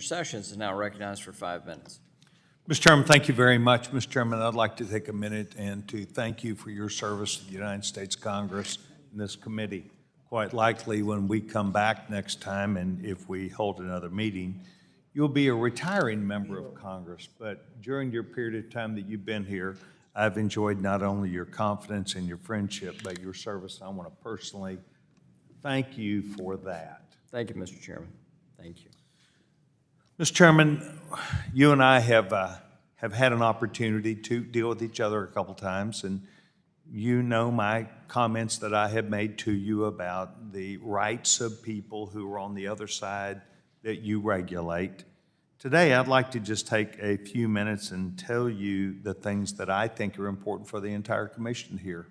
Sessions is now recognized for 5 minutes. Mr. Chairman, thank you very much. Mr. Chairman, I'd like to take a minute and to thank you for your service to the United States Congress and this committee. Quite likely when we come back next time, and if we hold another meeting, you'll be a retiring member of Congress. But during your period of time that you've been here, I've enjoyed not only your confidence and your friendship, but your service. I want to personally thank you for that. Thank you, Mr. Chairman. Thank you. Mr. Chairman, you and I have had an opportunity to deal with each other a couple times, and you know my comments that I have made to you about the rights of people who are on the other side that you regulate. Today, I'd like to just take a few minutes and tell you the things that I think are important for the entire commission here.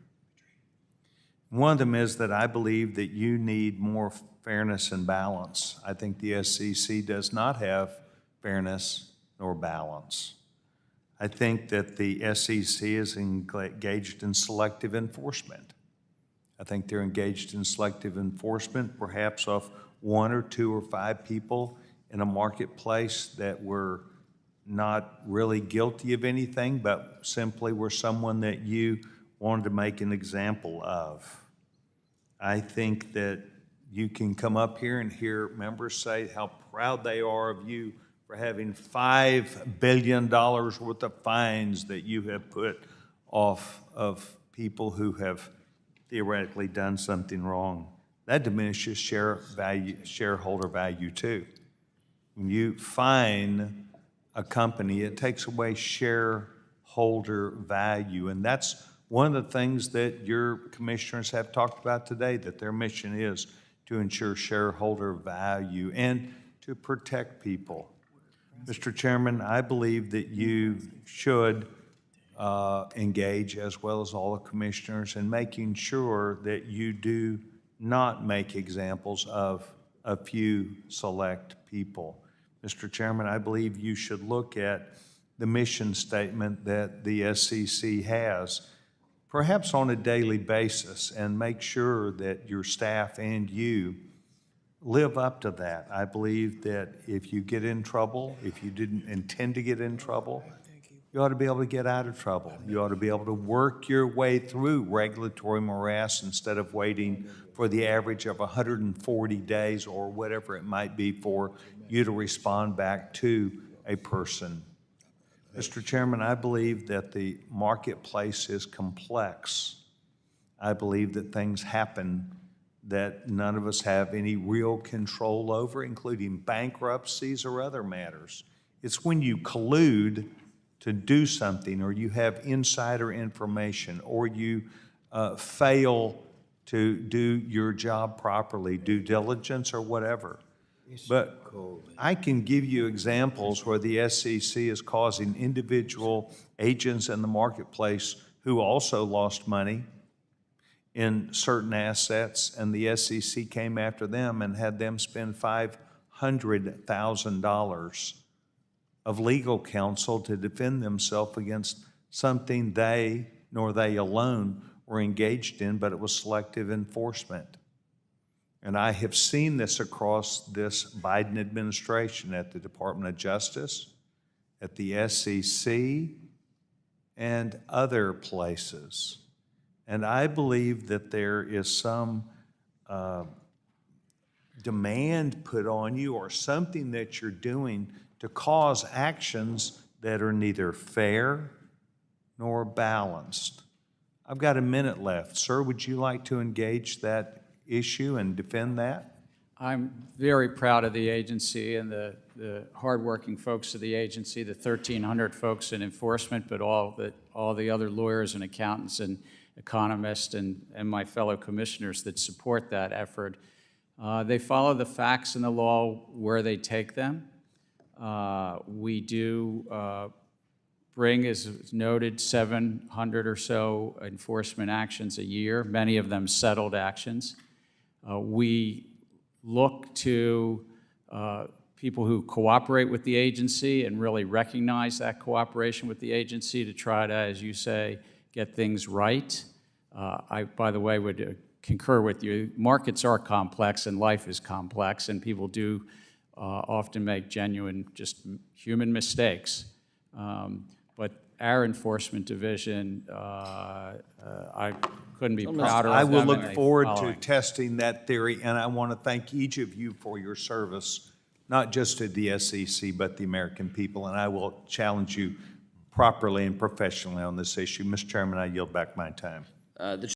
One of them is that I believe that you need more fairness and balance. I think the SEC does not have fairness nor balance. I think that the SEC is engaged in selective enforcement. I think they're engaged in selective enforcement, perhaps of 1 or 2 or 5 people in a marketplace that were not really guilty of anything, but simply were someone that you wanted to make an example of. I think that you can come up here and hear members say how proud they are of you for having $5 billion worth of fines that you have put off of people who have theoretically done something wrong. That diminishes shareholder value too. When you fine a company, it takes away shareholder value, and that's one of the things that your commissioners have talked about today, that their mission is to ensure shareholder value and to protect people. Mr. Chairman, I believe that you should engage, as well as all the commissioners, in making sure that you do not make examples of a few select people. Mr. Chairman, I believe you should look at the mission statement that the SEC has, perhaps on a daily basis, and make sure that your staff and you live up to that. I believe that if you get in trouble, if you didn't intend to get in trouble, you ought to be able to get out of trouble. You ought to be able to work your way through regulatory morass instead of waiting for the average of 140 days or whatever it might be for you to respond back to a person. Mr. Chairman, I believe that the marketplace is complex. I believe that things happen that none of us have any real control over, including bankruptcies or other matters. It's when you collude to do something, or you have insider information, or you fail to do your job properly, due diligence or whatever. But I can give you examples where the SEC is causing individual agents in the marketplace who also lost money in certain assets, and the SEC came after them and had them spend $500,000 of legal counsel to defend themselves against something they, nor they alone, were engaged in, but it was selective enforcement. And I have seen this across this Biden administration at the Department of Justice, at the SEC, and other places. And I believe that there is some demand put on you, or something that you're doing to cause actions that are neither fair nor balanced. I've got a minute left. Sir, would you like to engage that issue and defend that? I'm very proud of the agency and the hardworking folks of the agency, the 1,300 folks in enforcement, but all the other lawyers and accountants and economists and my fellow commissioners that support that effort. They follow the facts and the law where they take them. We do bring, as noted, 700 or so enforcement actions a year, many of them settled actions. We look to people who cooperate with the agency and really recognize that cooperation with the agency to try to, as you say, get things right. I, by the way, would concur with you. Markets are complex and life is complex, and people do often make genuine, just human mistakes. But our enforcement division, I couldn't be prouder of I them. will and look they forward to following. testing that theory, and I want to thank each of you for your service, not just to the SEC, but the American people, and I will challenge you properly and professionally on this issue. Mr. Chairman, I yield back my time. The